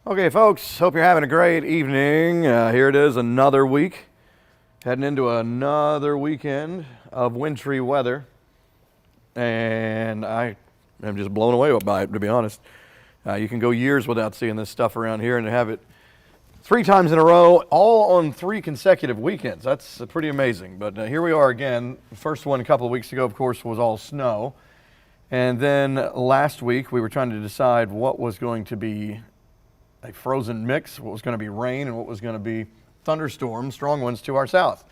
Okay, folks, hope you're having a great evening. Here it is, another week, heading into another weekend of wintry weather, and I am just blown away by it, to be honest. You can go years without seeing this stuff around here, and to have it 3 times in a row, all on 3 consecutive weekends. That's pretty amazing, but here we are again. The first one a couple of weeks ago, of course, was all snow, and then last week we were trying to decide what was going to be a frozen mix, what was going to be rain and what was going to be thunderstorms, strong ones to our south.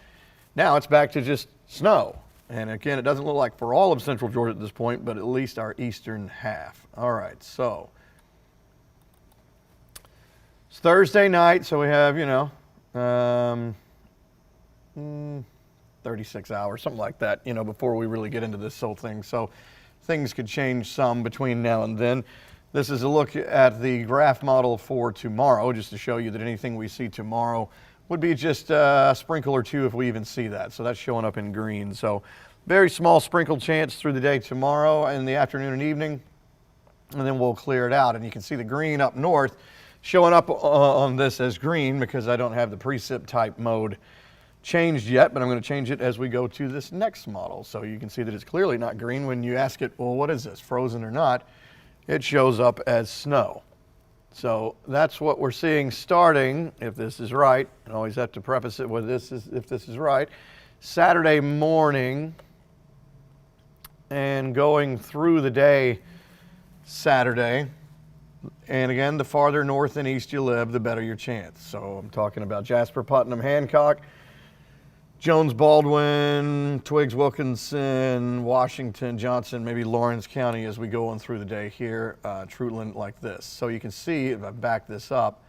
Now it's back to just snow. And again, it doesn't look like for all of central Georgia at this point, but at least our eastern half. All right, so it's Thursday night, so we have, 36 hours, something like that, before we really get into this whole thing. So things could change some between now and then. This is a look at the graph model for tomorrow, just to show you that anything we see tomorrow would be just a sprinkle or two if we even see that. So that's showing up in green. So very small sprinkle chance through the day tomorrow in the afternoon and evening, and then we'll clear it out. And you can see the green up north showing up on this as green because I don't have the precip type mode changed yet, but I'm going to change it as we go to this next model. So you can see that it's clearly not green. When you ask it, well, what is this, frozen or not? It shows up as snow. So that's what we're seeing starting, if this is right. I always have to preface it with this, if this is right, Saturday morning and going through the day Saturday. And again, the farther north and east you live, the better your chance. So I'm talking about Jasper, Putnam, Hancock, Jones, Baldwin, Twiggs, Wilkinson, Washington, Johnson, maybe Lawrence County as we go on through the day here, Truitland like this. So you can see, if I back this up,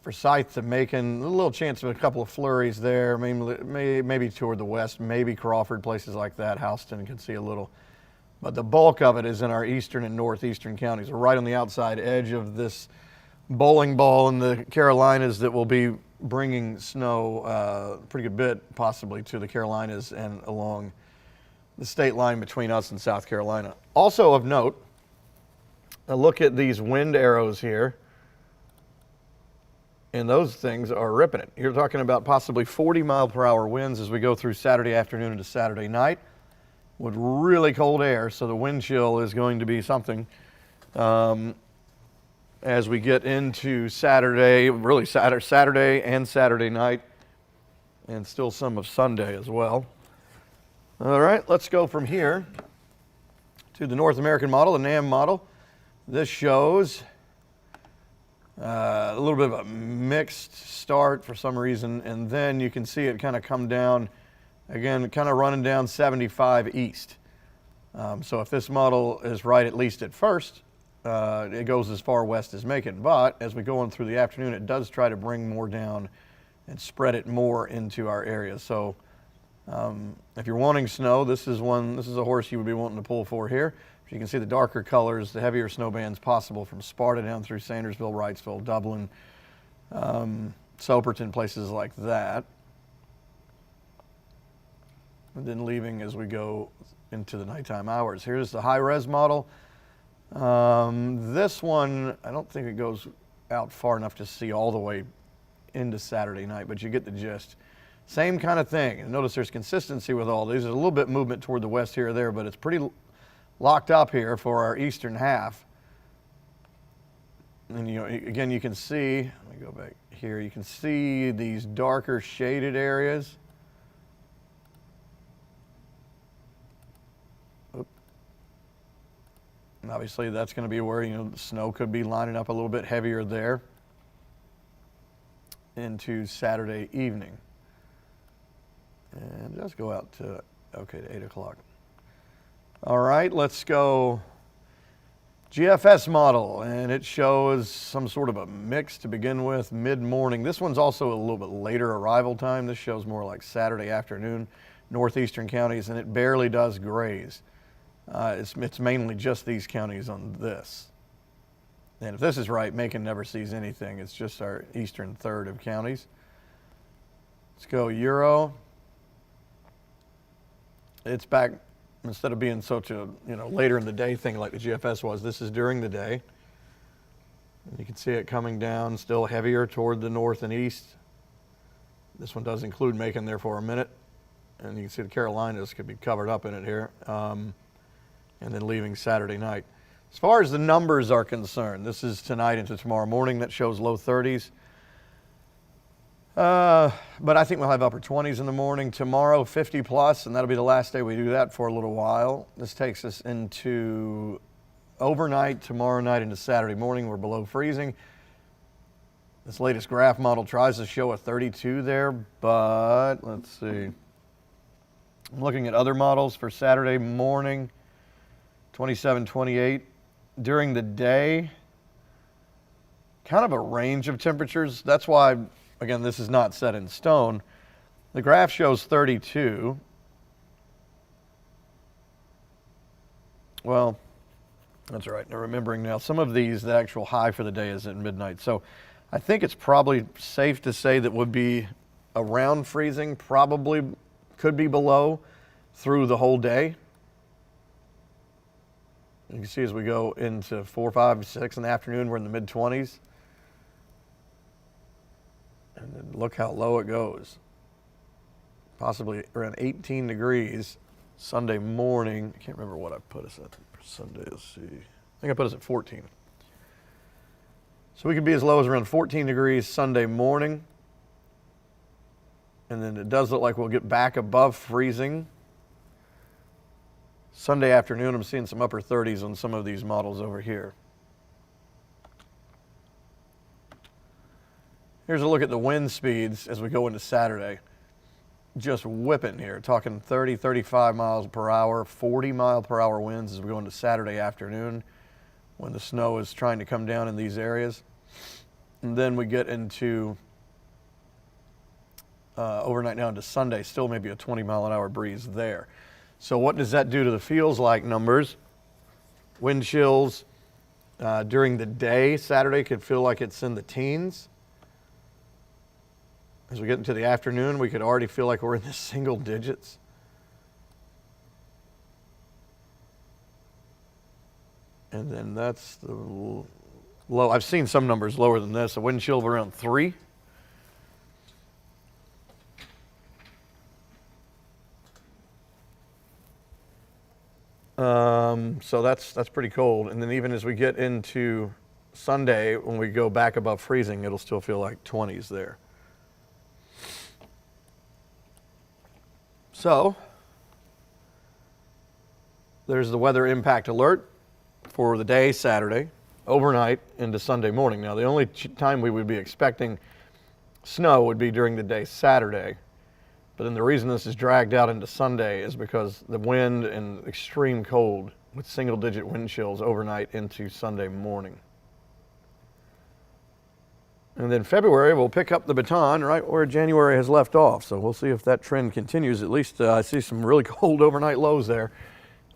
Forsyth to Macon, a little chance of a couple of flurries there, maybe toward the west, maybe Crawford, places like that. Houston can see a little. But the bulk of it is in our eastern and northeastern counties, right on the outside edge of this bowling ball in the Carolinas that will be bringing snow pretty good bit possibly to the Carolinas and along the state line between us and South Carolina. Also of note, a look at these wind arrows here, and those things are ripping it. You're talking about possibly 40-mile-per-hour winds as we go through Saturday afternoon into Saturday night with really cold air, so the wind chill is going to be something. As we get into Saturday, really Saturday and Saturday night, and still some of Sunday as well. All right, let's go from here to the North American model, the NAM model. This shows a little bit of a mixed start for some reason, and then you can see it kind of come down, again, kind of running down 75 east. So if this model is right, at least at first, it goes as far west as Macon, but as we go on through the afternoon, it does try to bring more down and spread it more into our area. So if you're wanting snow, this is a horse you would be wanting to pull for here. You can see the darker colors, the heavier snow bands possible from Sparta down through Sandersville, Wrightsville, Dublin, Soperton, places like that. And then leaving as we go into the nighttime hours. Here's the high-res model. This one, I don't think it goes out far enough to see all the way into Saturday night, but you get the gist. Same kind of thing. And notice there's consistency with all these. There's a little bit movement toward the west here or there, but it's pretty locked up here for our eastern half. And again, you can see, let me go back here, you can see these darker shaded areas. And obviously that's going to be where, the snow could be lining up a little bit heavier there into Saturday evening. And let's go out to 8 o'clock. All right, let's go GFS model, and it shows some sort of a mix to begin with, mid-morning. This one's also a little bit later arrival time. This shows more like Saturday afternoon, northeastern counties, and it barely does graze. It's mainly just these counties on this. And if this is right, Macon never sees anything. It's just our eastern third of counties. Let's go Euro. It's back, instead of being such a, later in the day thing like the GFS was, this is during the day. And you can see it coming down, still heavier toward the north and east. This one does include Macon there for a minute. And you can see the Carolinas could be covered up in it here. And then leaving Saturday night. As far as the numbers are concerned, this is tonight into tomorrow morning. That shows low 30s. But I think we'll have upper 20s in the morning. Tomorrow, 50 plus, and that'll be the last day we do that for a little while. This takes us into overnight, tomorrow night into Saturday morning. We're below freezing. This latest graph model tries to show a 32 there, but let's see. I'm looking at other models for Saturday morning, 27, 28. During the day, kind of a range of temperatures. That's why, again, this is not set in stone. The graph shows 32. Well, that's right. Now remembering now, some of these, the actual high for the day is at midnight. So I think it's probably safe to say that would be around freezing, probably could be below through the whole day. You can see as we go into 4, 5, 6 in the afternoon, we're in the mid-20s. And then look how low it goes. Possibly around 18 degrees Sunday morning. I can't remember what I put us at for Sunday. Let's see. I think I put us at 14. So we could be as low as around 14 degrees Sunday morning. And then it does look like we'll get back above freezing Sunday afternoon. I'm seeing some upper 30s on some of these models over here. Here's a look at the wind speeds as we go into Saturday. Just whipping here, talking 30, 35 miles per hour, 40 mile per hour winds as we go into Saturday afternoon when the snow is trying to come down in these areas. And then we get into overnight now into Sunday, still maybe a 20 mile an hour breeze there. So what does that do to the feels like numbers? Wind chills during the day, Saturday could feel like it's in the teens. As we get into the afternoon, we could already feel like we're in the single digits. And then that's the low. I've seen some numbers lower than this. A wind chill of around 3. So that's pretty cold. And then even as we get into Sunday, when we go back above freezing, it'll still feel like 20s there. So there's the weather impact alert for the day, Saturday, overnight into Sunday morning. Now, the only time we would be expecting snow would be during the day, Saturday. But then the reason this is dragged out into Sunday is because the wind and extreme cold with single-digit wind chills overnight into Sunday morning. And then February, we'll pick up the baton right where January has left off. So we'll see if that trend continues. At least I see some really cold overnight lows there,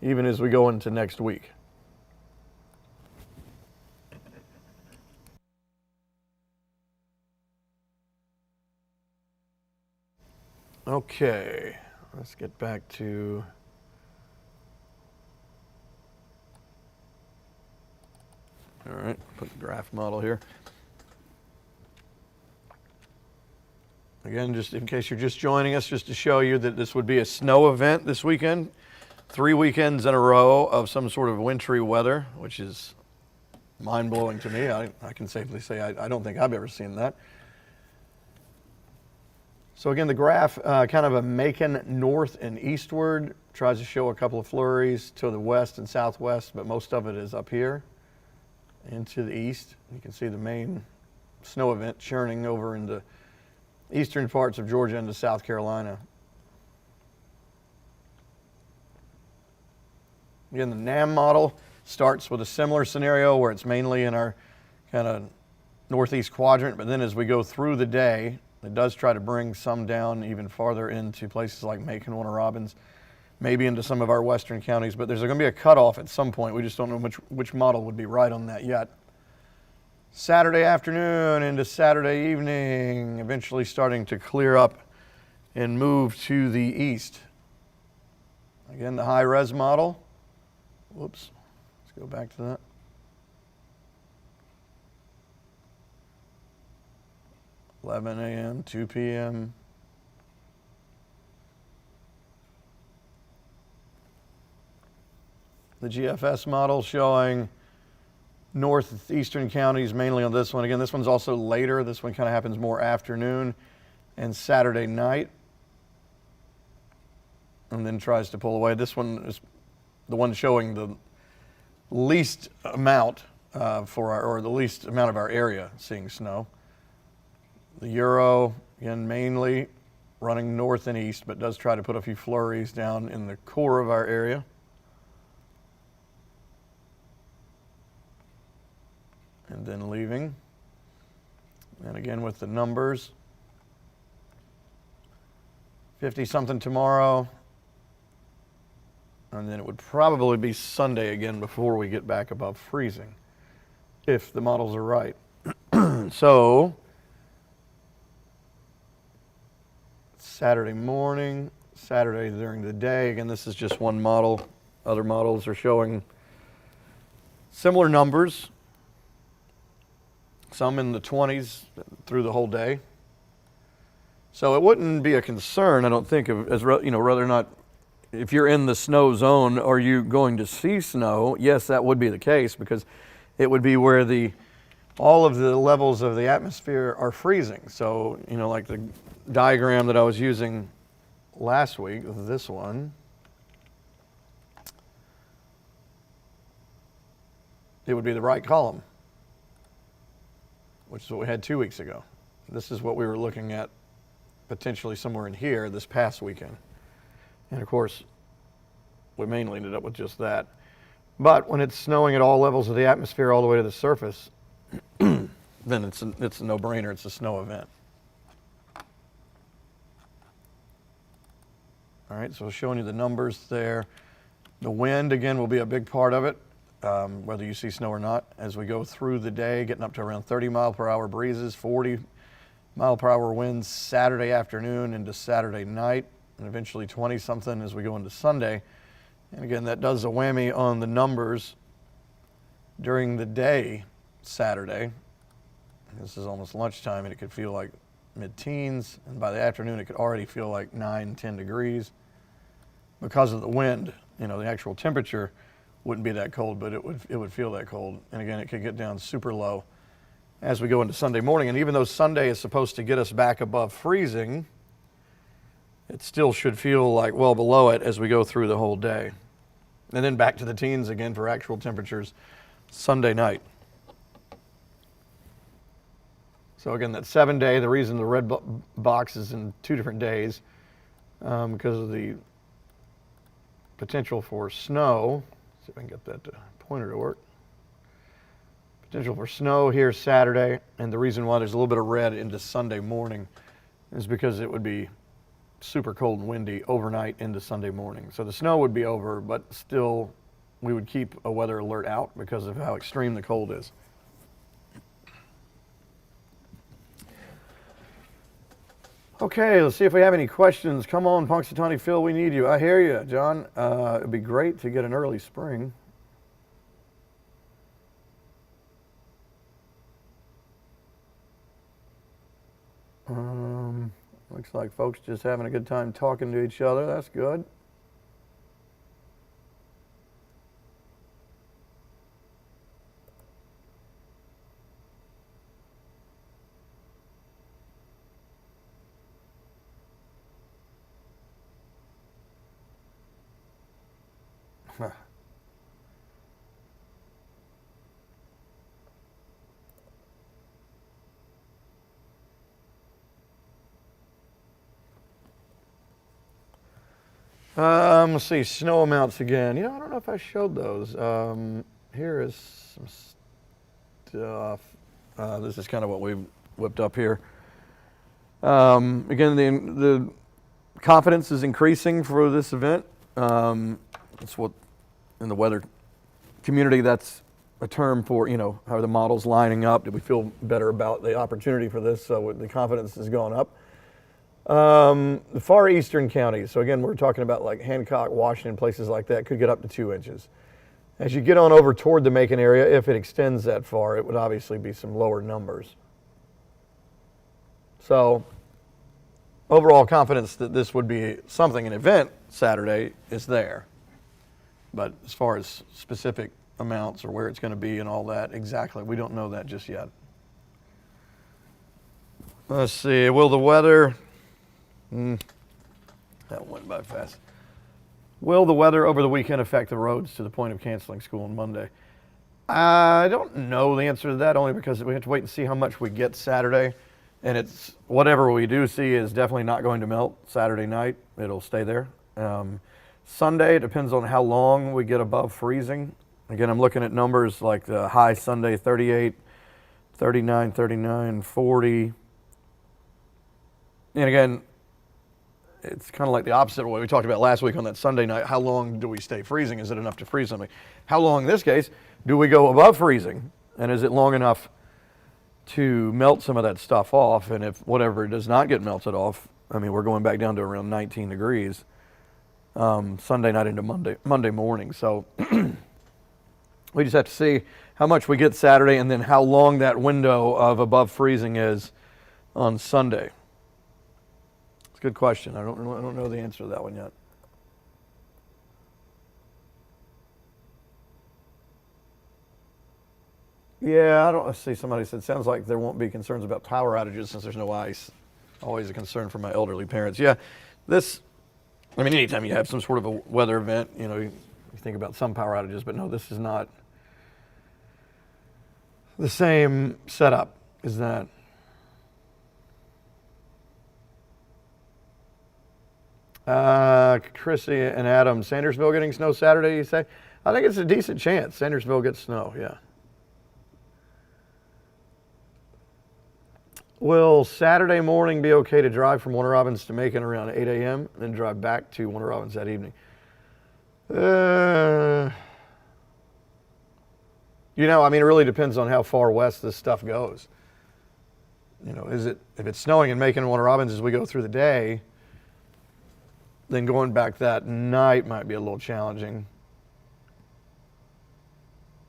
even as we go into next week. Okay, let's get back to all right, put the graph model here. Again, just in case you're just joining us, just to show you that this would be a snow event this weekend. 3 weekends in a row of some sort of wintry weather, which is mind-blowing to me. I can safely say I don't think I've ever seen that. So again, the graph, kind of a Macon north and eastward, tries to show a couple of flurries to the west and southwest, but most of it is up here and to the east. You can see the main snow event churning over into eastern parts of Georgia into South Carolina. Again, the NAM model starts with a similar scenario where it's mainly in our kind of northeast quadrant, but then as we go through the day, it does try to bring some down even farther into places like Macon, Warner Robins, maybe into some of our western counties, but there's going to be a cutoff at some point. We just don't know which model would be right on that yet. Saturday afternoon into Saturday evening, eventually starting to clear up and move to the east. Again, the high-res model. Whoops, let's go back to that. 11 a.m., 2 p.m. The GFS model showing northeastern counties mainly on this one. Again, this one's also later. This one kind of happens more afternoon and Saturday night, and then tries to pull away. This one is the one showing the least amount or the least amount of our area seeing snow. The Euro, again, mainly running north and east, but does try to put a few flurries down in the core of our area. And then leaving. And again with the numbers. 50-something tomorrow. And then it would probably be Sunday again before we get back above freezing, if the models are right. So, Saturday morning, Saturday during the day. Again, this is just one model. Other models are showing similar numbers. Some in the 20s through the whole day. So it wouldn't be a concern, I don't think, as whether or not, if you're in the snow zone, are you going to see snow? Yes, that would be the case, because it would be where all of the levels of the atmosphere are freezing. So, like the diagram that I was using last week, this one, it would be the right column, which is what we had 2 weeks ago. This is what we were looking at potentially somewhere in here this past weekend. And of course, we mainly ended up with just that. But when it's snowing at all levels of the atmosphere all the way to the surface, then it's a no-brainer. It's a snow event. All right, so showing you the numbers there. The wind, again, will be a big part of it, whether you see snow or not. As we go through the day, getting up to around 30-mile-per-hour breezes, 40-mile-per-hour winds Saturday afternoon into Saturday night, and eventually 20-something as we go into Sunday. And again, that does a whammy on the numbers during the day Saturday. This is almost lunchtime, and it could feel like mid-teens, and by the afternoon it could already feel like 9, 10 degrees because of the wind. The actual temperature wouldn't be that cold, but it would feel that cold. And again, it could get down super low as we go into Sunday morning. And even though Sunday is supposed to get us back above freezing, it still should feel like well below it as we go through the whole day. And then back to the teens again for actual temperatures Sunday night. So again, that 7-day, the reason the red box is in 2 different days, because of the potential for snow. Let's see if I can get that pointer to work. Potential for snow here Saturday, and the reason why there's a little bit of red into Sunday morning is because it would be super cold and windy overnight into Sunday morning. So the snow would be over, but still we would keep a weather alert out because of how extreme the cold is. Okay, let's see if we have any questions. Come on, Punxsutawney Phil, we need you. I hear you, John. It'd be great to get an early spring. Looks like folks just having a good time talking to each other. That's good. Let's see, snow amounts again. I don't know if I showed those. Here is some stuff. This is kind of what we've whipped up here. Again, the confidence is increasing for this event. That's what, in the weather community, that's a term for, how are the models lining up? Did we feel better about the opportunity for this? So the confidence has gone up. The far eastern counties, so again, we're talking about like Hancock, Washington, places like that, could get up to 2 inches. As you get on over toward the Macon area, if it extends that far, it would obviously be some lower numbers. So overall confidence that this would be something, an event Saturday, is there. But as far as specific amounts or where it's going to be and all that, exactly, we don't know that just yet. Let's see, will the weather, that went by fast. Will the weather over the weekend affect the roads to the point of canceling school on Monday? I don't know the answer to that, only because we have to wait and see how much we get Saturday. And it's whatever we do see is definitely not going to melt Saturday night. It'll stay there. Sunday, it depends on how long we get above freezing. Again, I'm looking at numbers like the high Sunday, 38, 39, 39, 40. And again, it's kind of like the opposite of what we talked about last week on that Sunday night. How long do we stay freezing? Is it enough to freeze something? How long in this case do we go above freezing? And is it long enough to melt some of that stuff off? And if whatever does not get melted off, I mean, we're going back down to around 19 degrees Sunday night into Monday morning. So we just have to see how much we get Saturday and then how long that window of above freezing is on Sunday. It's a good question. I don't know the answer to that one yet. Yeah, I don't see. Somebody said, sounds like there won't be concerns about power outages since there's no ice. Always a concern for my elderly parents. Yeah, I mean, anytime you have some sort of a weather event, you think about some power outages, but no, this is not the same setup as that. Chrissy and Adam, Sandersville getting snow Saturday, you say? I think it's a decent chance Sandersville gets snow, yeah. Will Saturday morning be okay to drive from Warner Robins to Macon around 8 a.m. and then drive back to Warner Robins that evening? I mean, it really depends on how far west this stuff goes. If it's snowing in Macon and Warner Robins as we go through the day, then going back that night might be a little challenging.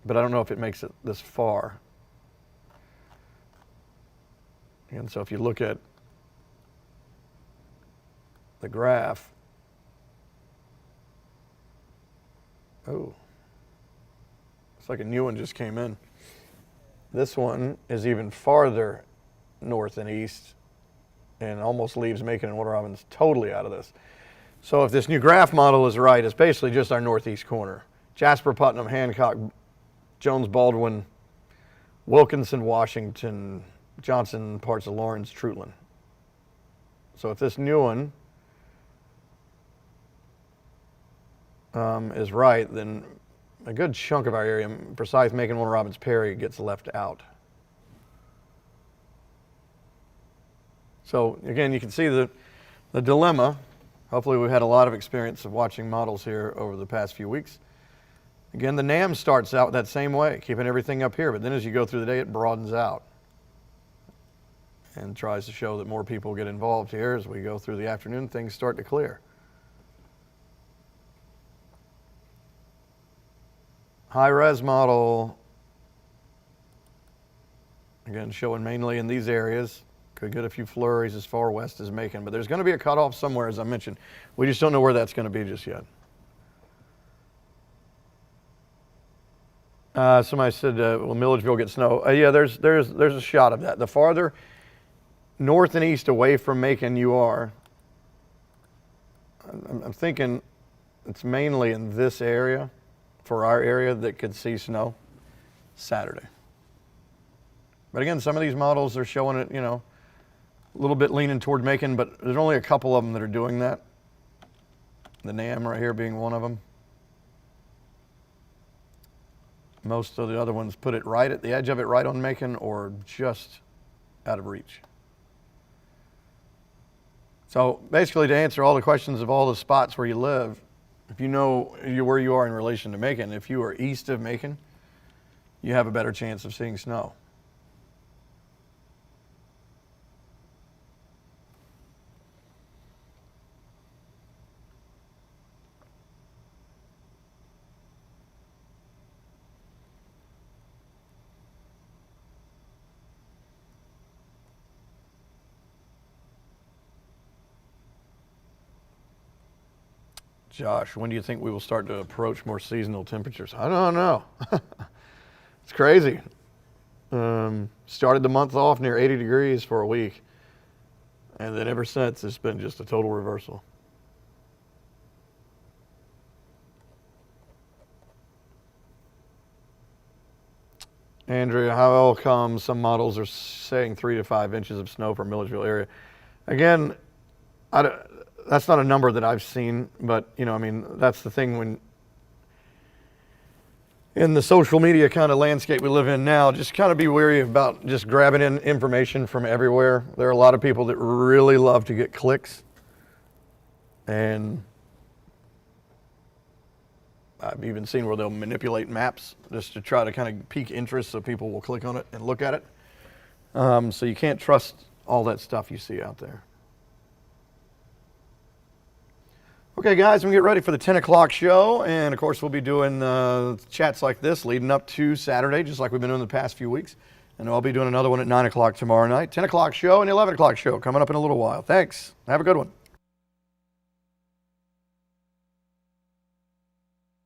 But I don't know if it makes it this far. And so if you look at the graph, it's like a new one just came in. This one is even farther north and east and almost leaves Macon and Warner Robins totally out of this. So if this new graph model is right, it's basically just our northeast corner. Jasper, Putnam, Hancock, Jones, Baldwin, Wilkinson, Washington, Johnson, parts of Lawrence, Trutland. So if this new one is right, then a good chunk of our area, Forsyth, Macon, Warner Robins, Perry, gets left out. So again, you can see the dilemma. Hopefully we've had a lot of experience of watching models here over the past few weeks. Again, the NAM starts out that same way, keeping everything up here, but then as you go through the day, it broadens out and tries to show that more people get involved here. As we go through the afternoon, things start to clear. High-res model, again, showing mainly in these areas. Could get a few flurries as far west as Macon, but there's going to be a cutoff somewhere, as I mentioned. We just don't know where that's going to be just yet. Somebody said, will Milledgeville get snow? Yeah, there's a shot of that. The farther north and east away from Macon you are, I'm thinking it's mainly in this area, for our area, that could see snow Saturday. But again, some of these models are showing it, a little bit leaning toward Macon, but there's only a couple of them that are doing that. The NAM right here being one of them. Most of the other ones put it right at the edge of it, right on Macon, or just out of reach. So basically, to answer all the questions of all the spots where you live, if you know where you are in relation to Macon, if you are east of Macon, you have a better chance of seeing snow. Josh, when do you think we will start to approach more seasonal temperatures? I don't know. It's crazy. Started the month off near 80 degrees for a week. And then ever since, it's been just a total reversal. Andrea, how come some models are saying 3 to 5 inches of snow for Milledgeville area? Again, that's not a number that I've seen, but, you know, I mean, that's the thing when in the social media kind of landscape we live in now, just kind of be wary about just grabbing in information from everywhere. There are a lot of people that really love to get clicks, and I've even seen where they'll manipulate maps just to try to kind of pique interest so people will click on it and look at it. So you can't trust all that stuff you see out there. Okay, guys, we get ready for the 10 o'clock show, and of course we'll be doing chats like this leading up to Saturday, just like we've been doing the past few weeks. And I'll be doing another one at 9 o'clock tomorrow night, 10 o'clock show, and the 11 o'clock show coming up in a little while. Thanks. Have a good one.